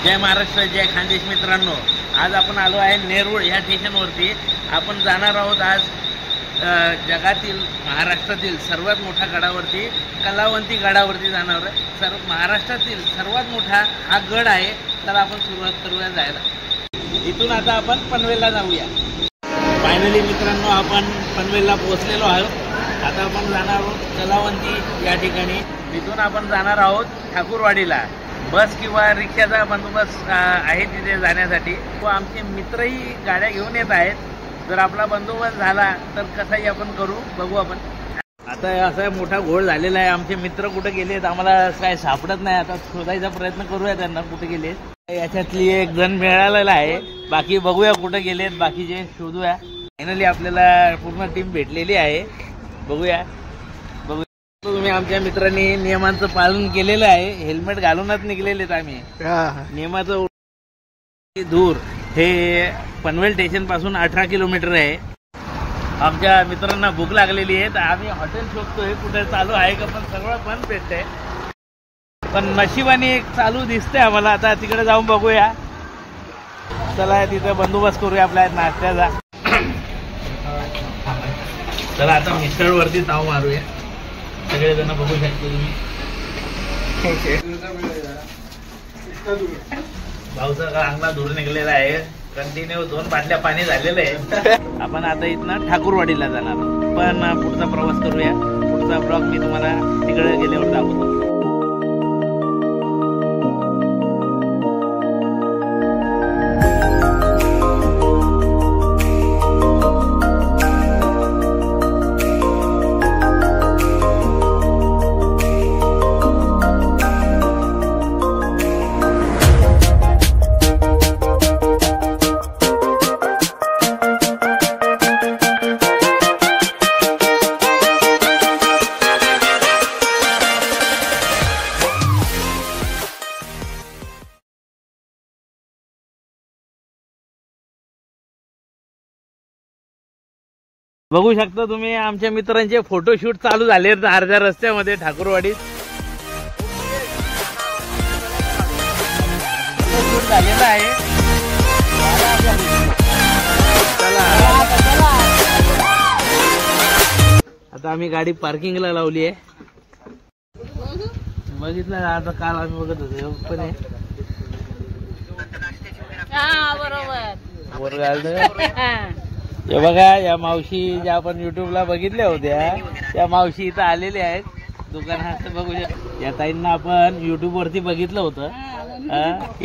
जय महाराष्ट्र, जय खानदेश मित्रांनो. आज आपण आलो आहे नेरूळ ह्या स्टेशनवरती. आपण जाणार आहोत आज जगातील महाराष्ट्रातील सर्वात मोठा गडावरती, कलावंती गडावरती जाणार आहे. महाराष्ट्रातील सर्वात मोठा हा गड आहे. तर आपण सुरुवात करूया जायला. इथून आता आपण पनवेलला जाऊया. फायनली मित्रांनो आपण पनवेलला पोहोचलेलो आहोत. आता आपण जाणार आहोत कलावंती या ठिकाणी. तिथून आपण जाणार आहोत ठाकूरवाडीला. बस किंवा रिक्षाचा बंदोबस्त आहे तिथे जाण्यासाठी. व आमचे मित्रही गाड्या घेऊन येत आहेत. जर आपला बंदोबस्त झाला तर कसाही आपण करू, बघू आपण. आता असा मोठा घोळ झालेला आहे. आमचे मित्र कुठे गेलेत आम्हाला काय सापडत नाही. आता शोधायचा प्रयत्न करूया त्यांना कुठे गेलेत. याच्यातली एक जण मिळालेला आहे. बाकी बघूया कुठे गेलेत, बाकीचे शोधूया. फायनली आपल्याला पूर्ण टीम भेटलेली आहे. बघूया. तुम्ही आमच्या मित्रांनी नियमांचं पालन केलेलं आहे. हेल्मेट घालूनच निघलेलेत आम्ही. नियमाचं दूर हे पनवेल स्टेशन पासून 18 किलोमीटर आहे. आमच्या मित्रांना भूक लागलेली आहे तर आम्ही हॉटेल शोधतोय कुठे चालू आहे का, पण सगळं बंद भेटतंय. पण नशिबाने एक चालू दिसतंय आम्हाला. आता तिकडे जाऊन बघूया. चला तिथे बंदोबस्त करूया आपल्या नाश्त्याचा. चला आता मिसळवरती ताव मारूया. सगळेजण बघू शकतो तुम्ही. पावसाचा चांगला धूर निघलेला आहे. कंटिन्यू 2 बाटल्या पाणी झालेलं आहे. आपण आता इथनं ठाकूरवाडीला जाणार. पण पुढचा प्रवास करूया. पुढचा ब्लॉग मी तुम्हाला तिकडे गेल्यावर दाखवतो. बघू शकता तुम्ही आमच्या मित्रांचे फोटोशूट चालू झाले अर्ध्या रस्त्यामध्ये ठाकूरवाडीत. फोटोशूट झालेला आहे. आता आम्ही गाडी पार्किंगला लावली आहे. बघितलं आता काल आम्ही बघत होतो पण आहे बरोबर. हे बघा या मावशी ज्या आपण युट्यूबला बघितल्या होत्या त्या मावशी इथं आलेल्या आहेत दुकानात. बघू या ताईंना आपण युट्यूब वरती बघितलं होतं.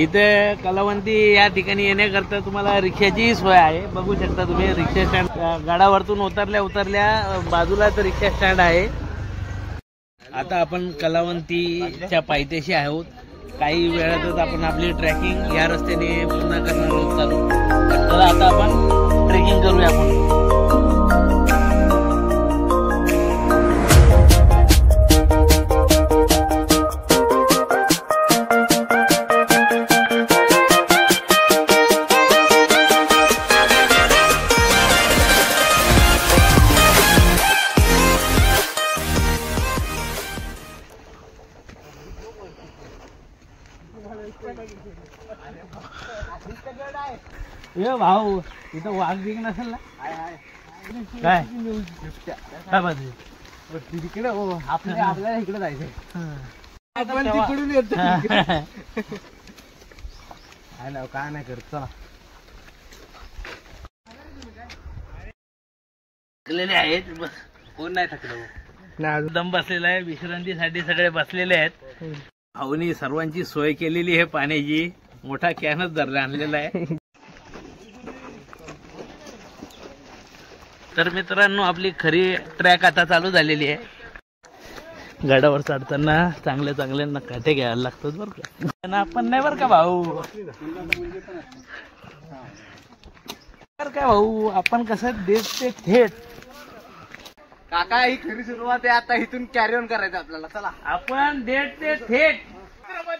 इथे कलावंती या ठिकाणी येण्याकरता तुम्हाला रिक्षाची सोय आहे. बघू शकता तुम्ही रिक्षा स्टँड. गडावरतून उतरल्या बाजूलाच रिक्षा स्टँड आहे. आता आपण कलावंतीच्या पायथ्याशी आहोत. काही वेळातच आपण आपली ट्रॅकिंग या रस्त्याने पुन्हा करणार आहोत चालू. तर आता आपण ट्रेकिंग करूया आपण. ये भाऊ इथं वाघ बिग नसेल ना? काय काय बाजू तिकडे आपल्याला इकडे जायचंय. आपण तिकडून येतो. काय नाही करत. चला थकलेले आहेत. कोण नाही थकलं. दम बसलेला आहे. विश्रांतीसाठी सगळे बसलेले आहेत. भाऊनी सर्वांची सोय केलेली आहे. पाण्याची मोठा कॅनच आणलेला आहे. तर मित्रांनो आपली खरी ट्रॅक आता चालू झालेली आहे. गडावर चढताना चांगले नकाटे घ्यायला लागतात बरं का. आपण नाही बरं का भाऊ. काय भाऊ आपण कसं देत ते थेट. काका ही खरी सुरुवात आहे. आता इथून कॅरी ऑन करायचं आपल्याला. चला आपण देत ते थेट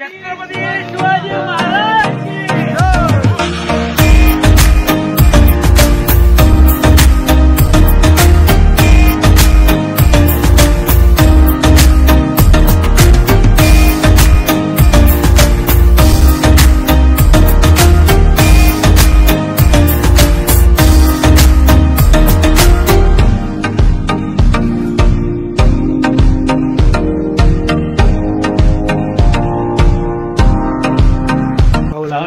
छत्रपती शिवाजी महाराज.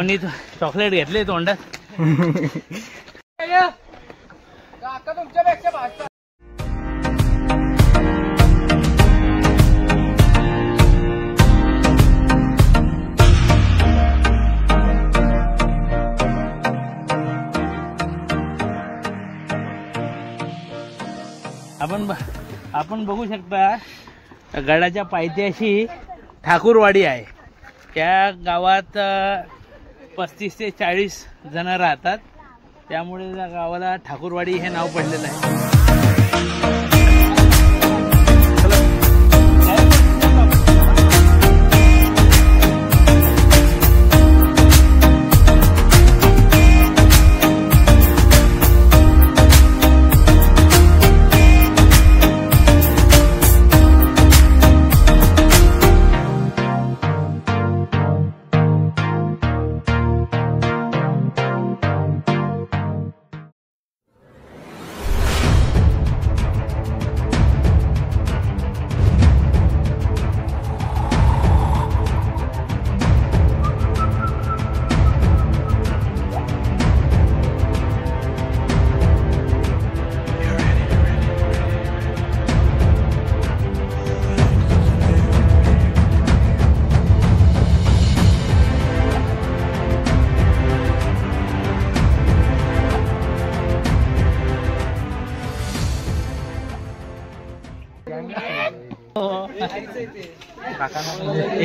भावानी चॉकलेट घेतले तोंडात. आपण बघू शकता गडाच्या पायथ्याशी ठाकूरवाडी आहे. त्या गावात 35 ते 40 जण राहतात, त्यामुळे त्या गावाला ठाकूरवाडी हे नाव पडलेलं आहे.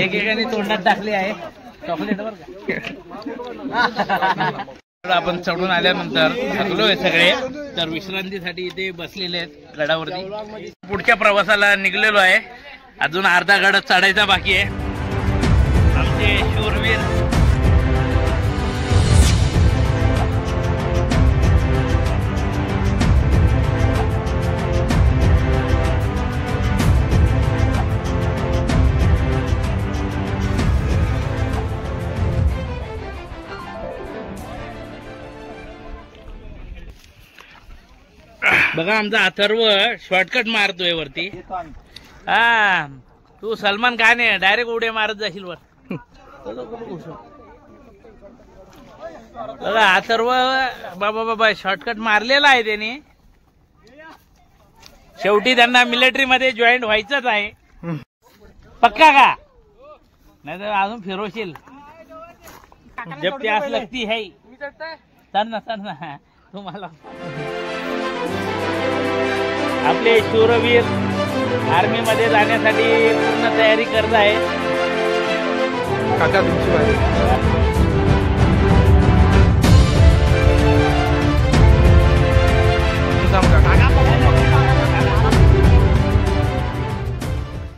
एकेकाने तोंडात टाकले आहे चॉकलेट वर का. आपण चढून आल्यानंतर थकलोय सगळे, तर विश्रांतीसाठी इथे बसलेले आहेत गडावरती. पुढच्या प्रवासाला निघलेलो आहे. अजून अर्धा गड चढायचा बाकी आहे. आमचे शूरवीर बघा, आमचा अथर्व शॉर्टकट मारतोय वरती. हा, तू सलमान खान आहे, डायरेक्ट उड्या मारत जाशील वर. बघा अथर्व बाबा बाबा शॉर्टकट मारलेला आहे त्याने. शेवटी त्यांना मिलिटरी मध्ये जॉईन व्हायचंच आहे. पक्का का? नाही तर अजून फिरवशील. जब प्यास लगती है. चल ना तुम्हाला. आपले शूरवीर आर्मी मध्ये जाण्यासाठी पूर्ण तयारी करत आहे. काका तुमची बारी.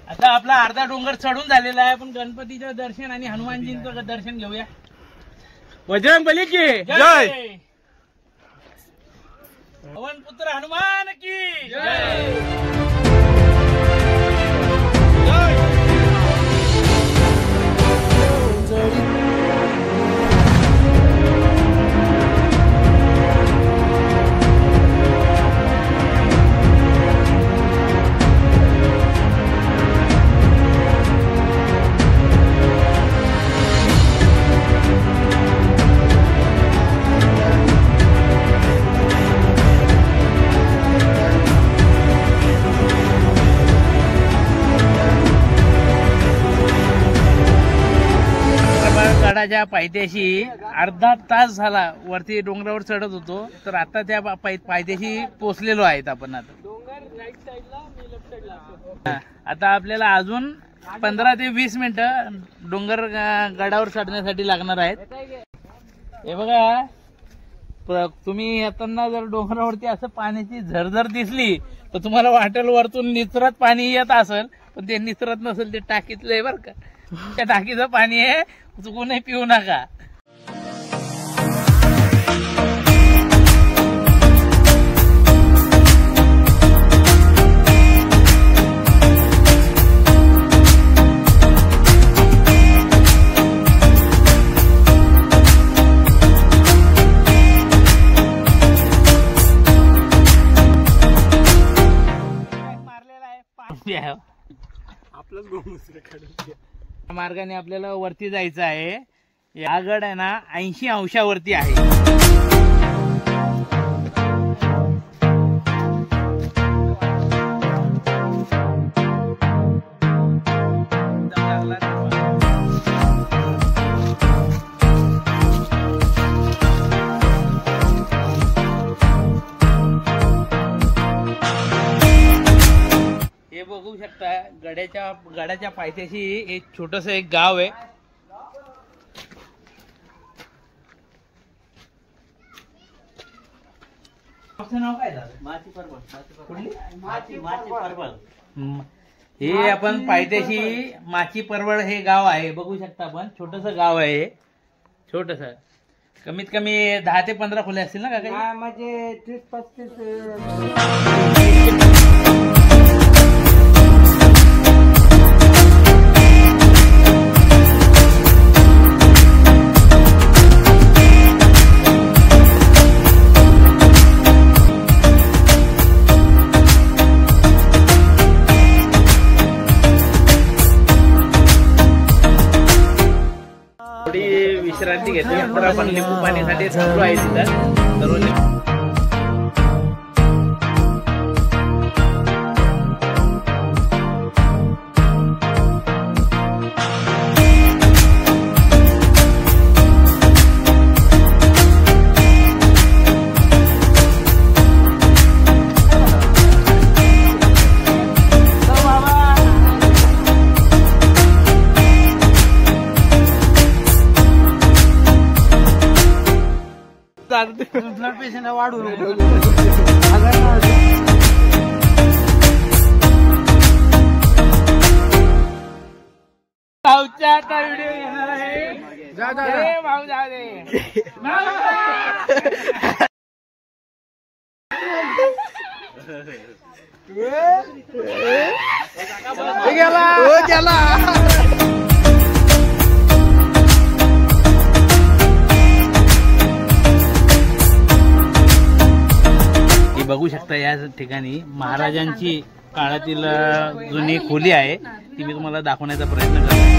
आता आपला अर्धा डोंगर चढून झालेला आहे. पण गणपतीचं दर्शन आणि हनुमानजींचं दर्शन घेऊया. बजरंगबली की जय. पवन पुत्र हनुमान की जय. गडाच्या पायथ्याशी अर्धा तास झाला वरती डोंगरावर चढत होतो, तर आता त्या पायथ्याशी पोचलेलो आहेत आपण. आता आपल्याला अजून 15 ते 20 मिनिटं डोंगर गडावर चढण्यासाठी लागणार आहेत. हे बघा, तुम्ही येताना जर डोंगरावरती असं पाण्याची झरझर दिसली तर तुम्हाला वाटेल वरतून निचरत पाणी येत असेल, पण ते निचरत नसेल, ते टाकीतलं आहे बरं का. त्या टाकीचं पाणी आहे, चुकूनही पिऊ नका. आपलंच मार्गाने आपल्याला वरती जायचं आहे. हा गड आहे ना 80 अंशावरती आहे. हे बघू शकता गडाच्या पायथ्याशी एक छोटस एक गाव आहे. नाव काय हे आपण पायथ्याशी माची परवळ हे गाव आहे. बघू शकता आपण छोटस गाव आहे हे. छोटस कमीत कमी 10 ते 15 खोले असतील ना काका? म्हणजे 30-35. विश्रांती घेतली तर आपण लिंबू पाणीसाठी थांबलो आहे तिथं. सर्व ब्लड पेशंट वाढू भाऊचा आता व्हिडिओ येणार आहे. भाऊ जा दे. गेला. बघू शकता या ठिकाणी महाराजांची काळातील जुनी खोली आहे. ती मी तुम्हाला दाखवण्याचा प्रयत्न करतो.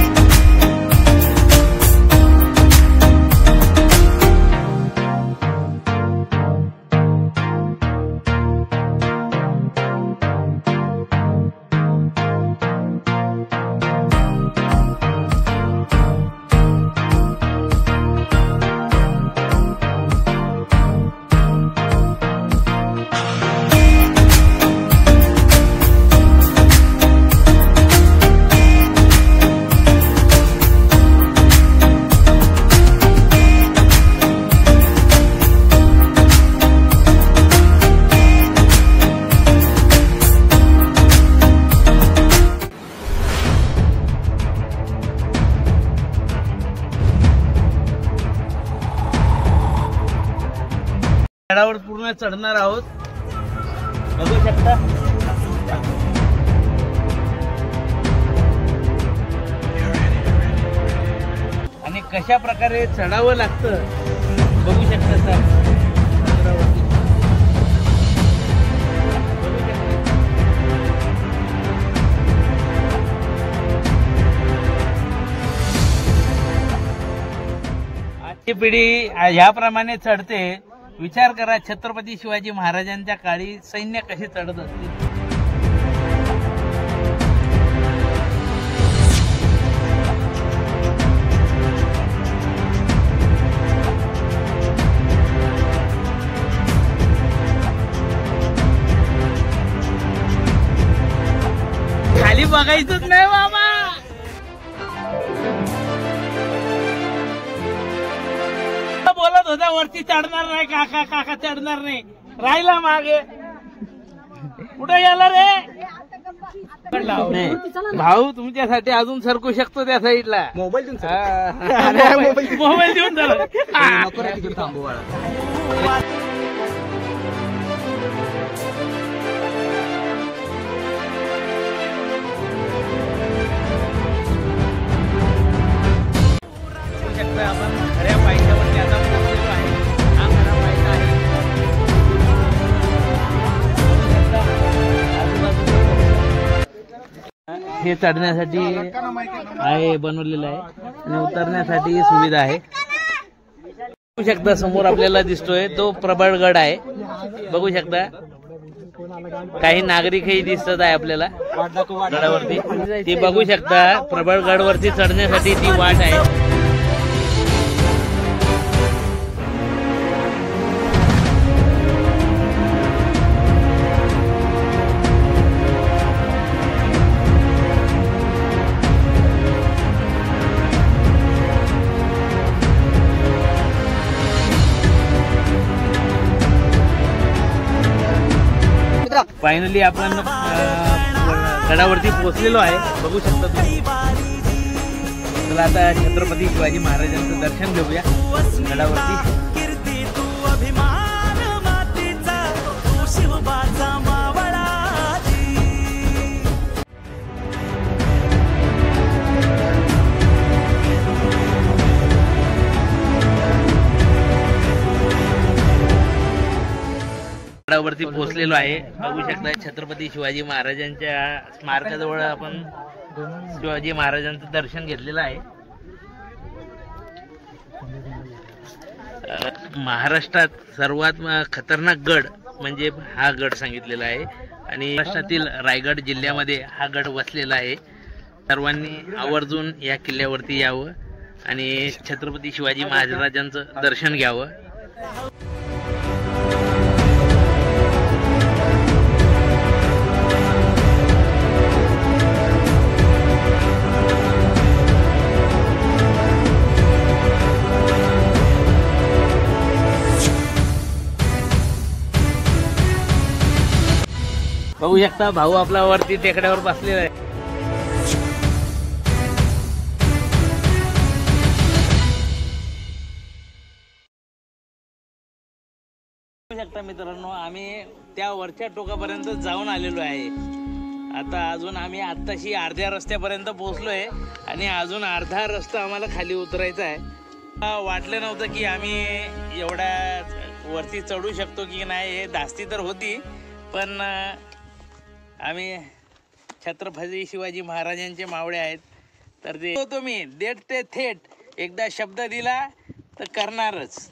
गडावर पूर्ण चढणार आहोत. बघू शकता आणि कशा प्रकारे चढावं लागतं बघू शकता सर. आजची पिढी ह्याप्रमाणे चढते. विचार करा छत्रपती शिवाजी महाराजांच्या काळी सैन्य कसे चढत असतील. खाली बघायचंच नाही बाबा. बोलत होता वरती चढणार नाही काका, काका चढणार नाही. राहिला मागे. कुठे गेला रे भाऊ? तुमच्यासाठी अजून सरकू शकतो त्या साईडला. मोबाईल देऊन मोबाईल देऊन झालं. हे चढण्यासाठी आहे बनवलेलं आहे आणि उतरण्यासाठी सुविधा आहे. बघू शकता समोर आपल्याला दिसतोय तो प्रबळगड आहे. बघू शकता काही नागरिकही दिसत आहे आपल्याला गडावरती. ती बघू शकता प्रबळगडवरती चढण्यासाठी ती वाट आहे. फायनली आपण गडावरती पोहोचलेलो आहे. बघू शकता तुम्ही. चला आता छत्रपती शिवाजी महाराजांचं दर्शन घेऊया गडावरती. गडावरती पोहोचलेलो आहे. बघू शकता छत्रपती शिवाजी महाराजांच्या स्मारकाजवळ आपण शिवाजी महाराजांचं दर्शन घेतलेलं आहे. महाराष्ट्रात सर्वात खतरनाक गड म्हणजे हा गड सांगितलेला आहे आणि महाराष्ट्रातील रायगड जिल्ह्यामध्ये हा गड वसलेला आहे. सर्वांनी आवर्जून या किल्ल्यावरती यावं आणि छत्रपती शिवाजी महाराजांचं दर्शन घ्यावं. बघू शकता भाऊ आपला वरती टेकड्यावर बसलेला आहे. बघू शकता मित्रांनो आम्ही त्या वरच्या टोकापर्यंत जाऊन आलेलो आहे. आता अजून आम्ही आत्ताशी अर्ध्या रस्त्यापर्यंत पोहोचलोय आणि अजून अर्धा रस्ता आम्हाला खाली उतरायचा आहे. वाटलं नव्हतं की आम्ही एवढ्या वरती चढू शकतो की नाही. हे धास्ती तर होती पण आम्ही छत्रपती शिवाजी महाराजांचे मावळे आहेत तर ते तुम्ही देत ते थेट एकदा शब्द दिला तर करणारच.